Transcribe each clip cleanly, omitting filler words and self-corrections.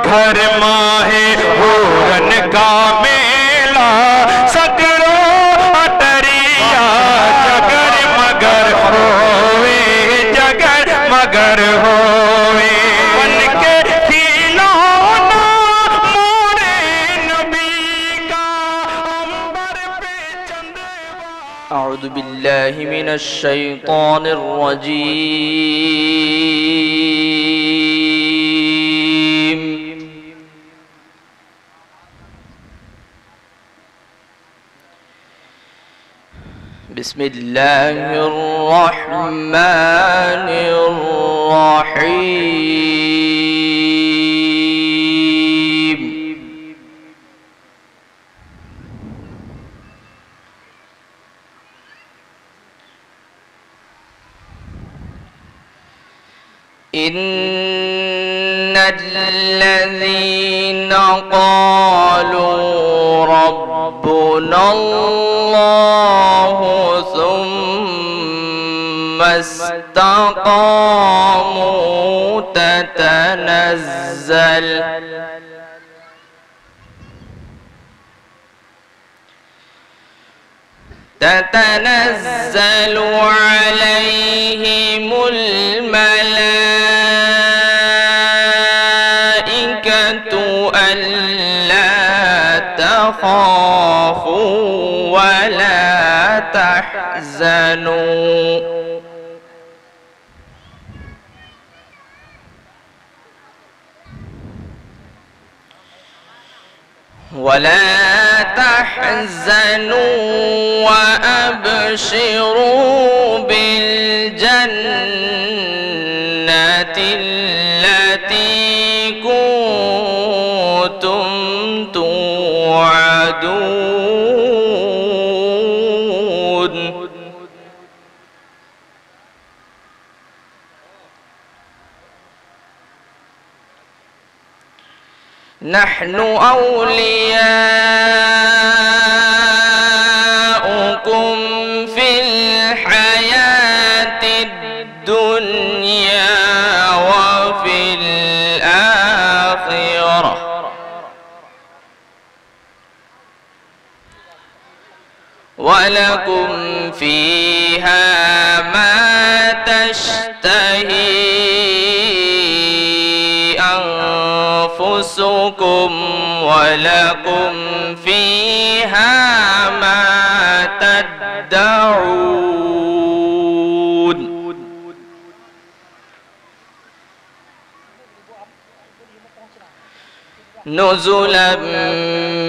घर माहे हूरन का मेला सगरो अटरिया जगर मगर होवे जगर मगर होवे बन के खिलौना मोरे नबी का अंबर पे चंद्रमा। अऊज़ु बिल्लाहि मिनश शैतानिर रजीम। बिस्मिल्लाहिर रहमानिर रहीम। इन्नल्लज़ीना क़ालू रब्बुना अल्लाहु सुम्मा इस्तक़ामू تتنزل عليهم الملائكة ألا تخافوا ولا تحزنوا وأبشروا بالجنة التي كنتم توعدون نحن أولياؤكم في الحياة الدنيا وفي الآخرة ولكم فيها ما تشتهي أنفسكم ولكم فيها ما تدعون نزلا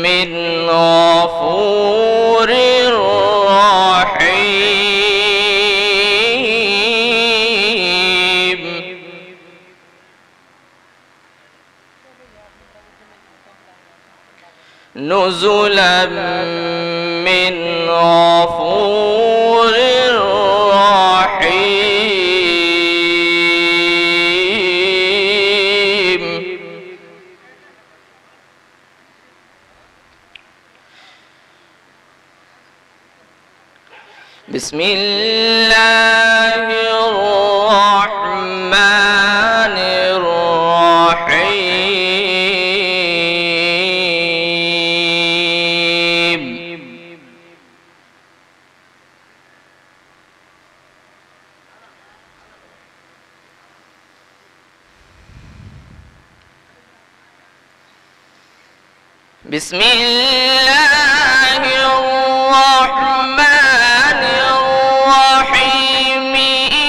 من غفور رحيم نزلا من غفور رحيم بسم الله الرحمن الرحيم بسم الله الرحمن الرحيم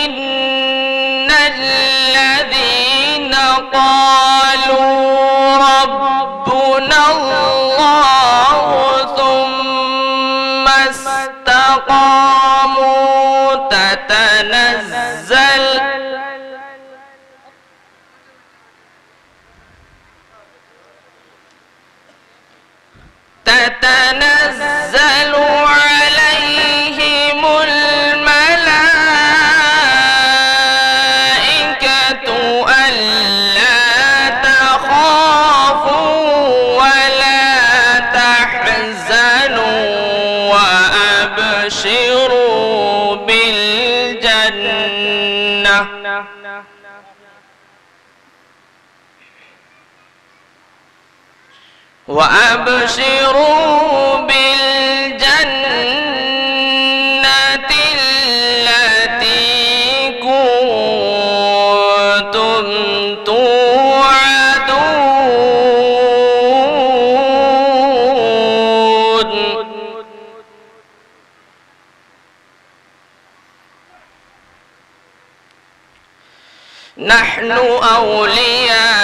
إن الذين قالوا ربنا الله ثم استقاموا تتنزل عليهم الملائكة ألا تخافوا ولا تحزنوا وأبشروا بالجنة وأبشروا بالجنة التي كنتم توعدون. نحن أولياؤكم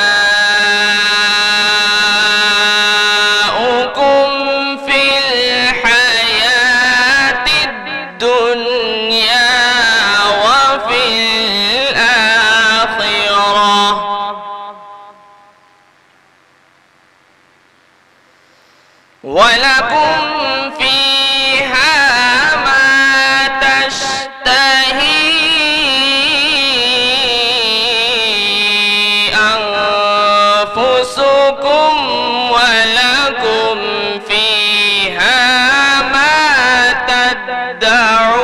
في الحياة الدنيا وفي الآخرة، ولكم فيها ما تشتهي أنفسكم ولكم فيها ما تدعون.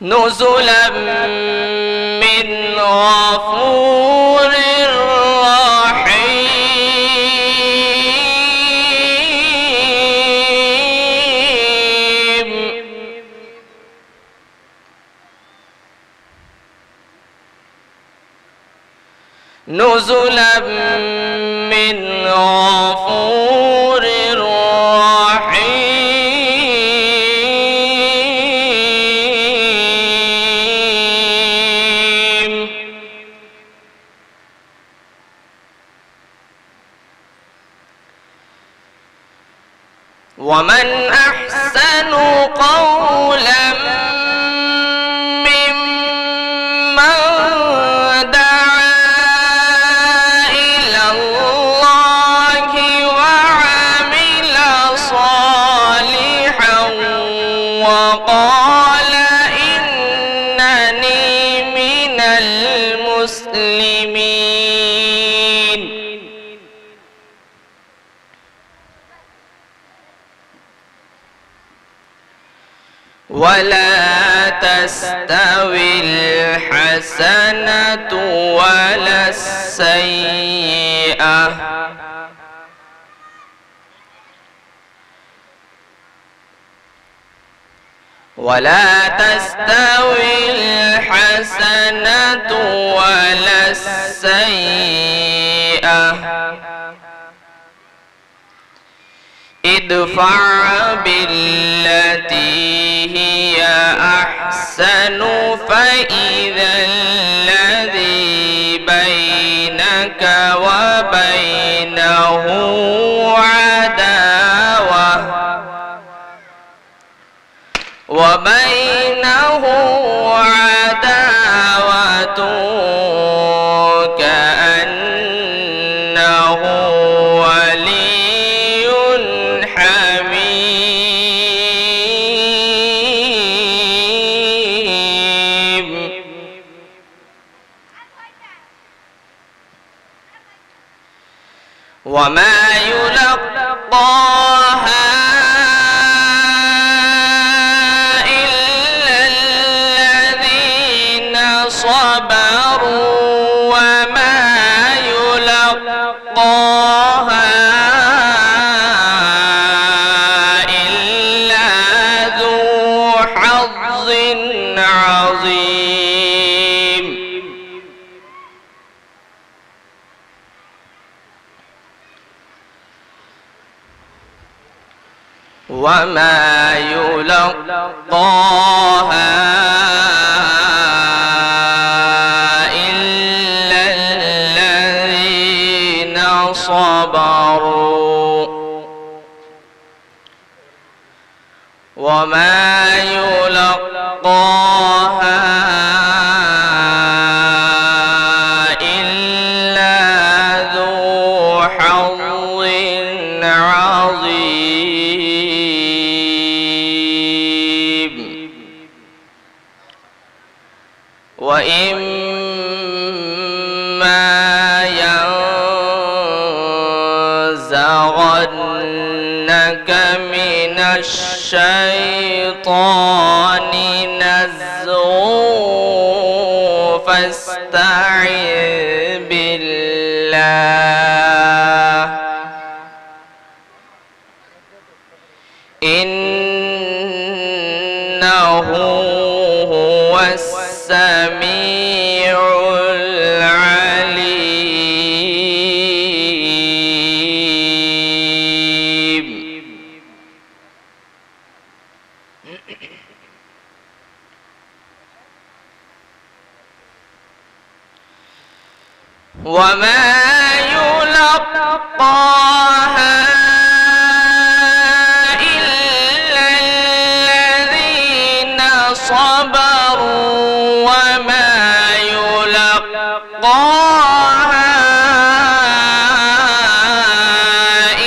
نزلا من غفور رحيم. نزلا من غفور رحيم. ومن أحسن قولا ممن دعا إلى الله وعمل صالحا وقال إنني من المسلمين. ولا تستوي الحسنة ولا السيئة ولا تستوي الحسنة ولا السيئة ادفع بالتي هي أحسن فإذا الذي بينك وبينه عداوة كأنه ولي حميم. وما يلقاها إلا الذين صبروا وما يلقاها إلا ذو حظ عظيم. وما يلقاها إلا الذين صبروا وما يلقاها إلا ذو حظ عظيم. وإما ينزغنك من الشيطان نزغ فاستعذ بالله إنه هو السميع العليم. وما يلقاها إلا الذين صبروا وما يلقاها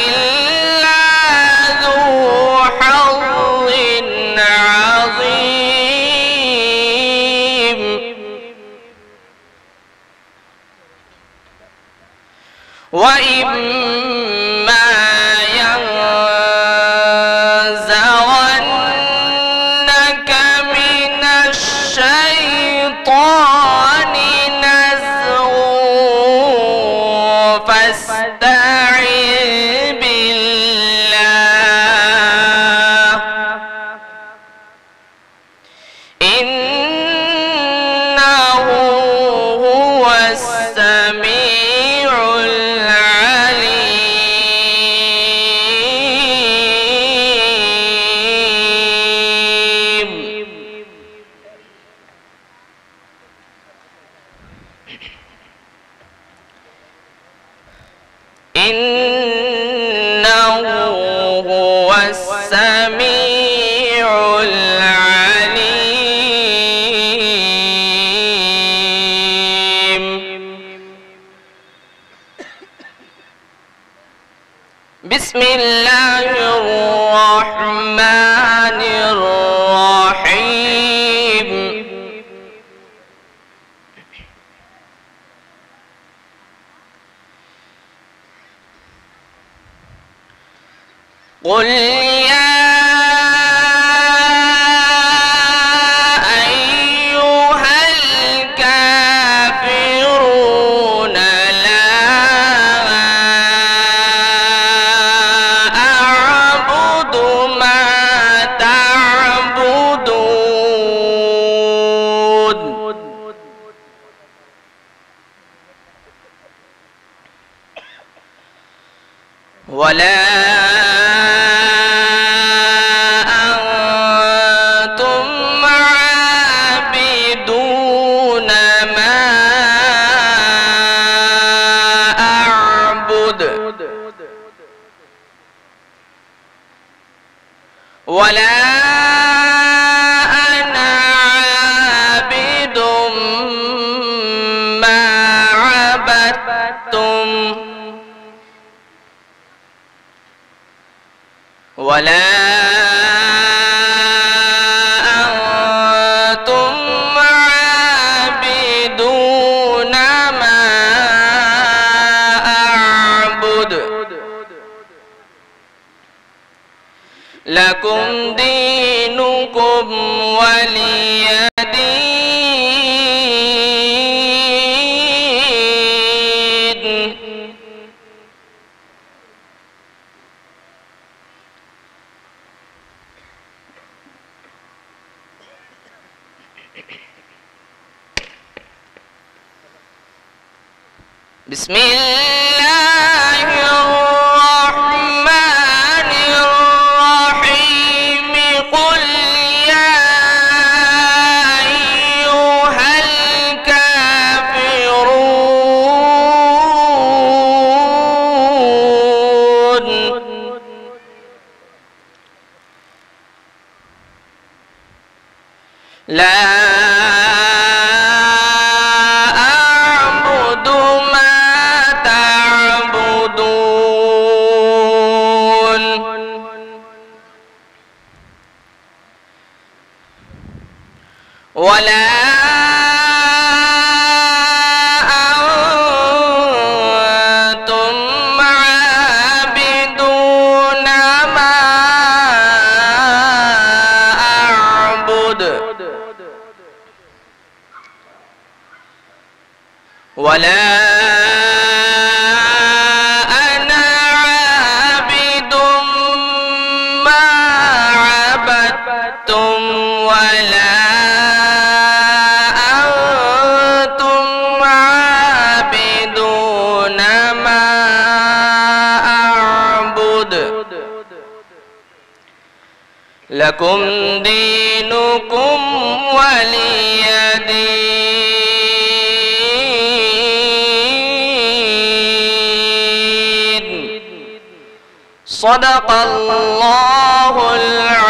إلا ذو حظ عظيم. وإما ينزغنك من الشيطان نزغ فاستعذ بالله إنه هو السميع العليم. إنه هو السميع العليم. بسم الله الرحمن الرحيم. قل يا أيها الكافرون لا أعبد ما تعبدون ولا أنتم عابدون ما أعبد ولا أنا عابد ما عبدتم ولا أنتم عابدون ما أعبد لكم دينكم ولي دين. بسم الله الرحمن الرحيم. قل يا أيها الكافرون لا أعبد ما تعبدون ولا أنتم عابدون ما أعبد ولا أنا عابد ما عبدتم ولا أنتم عابدون ما أعبد لكم دينكم ولي دين. صدق الله العظيم.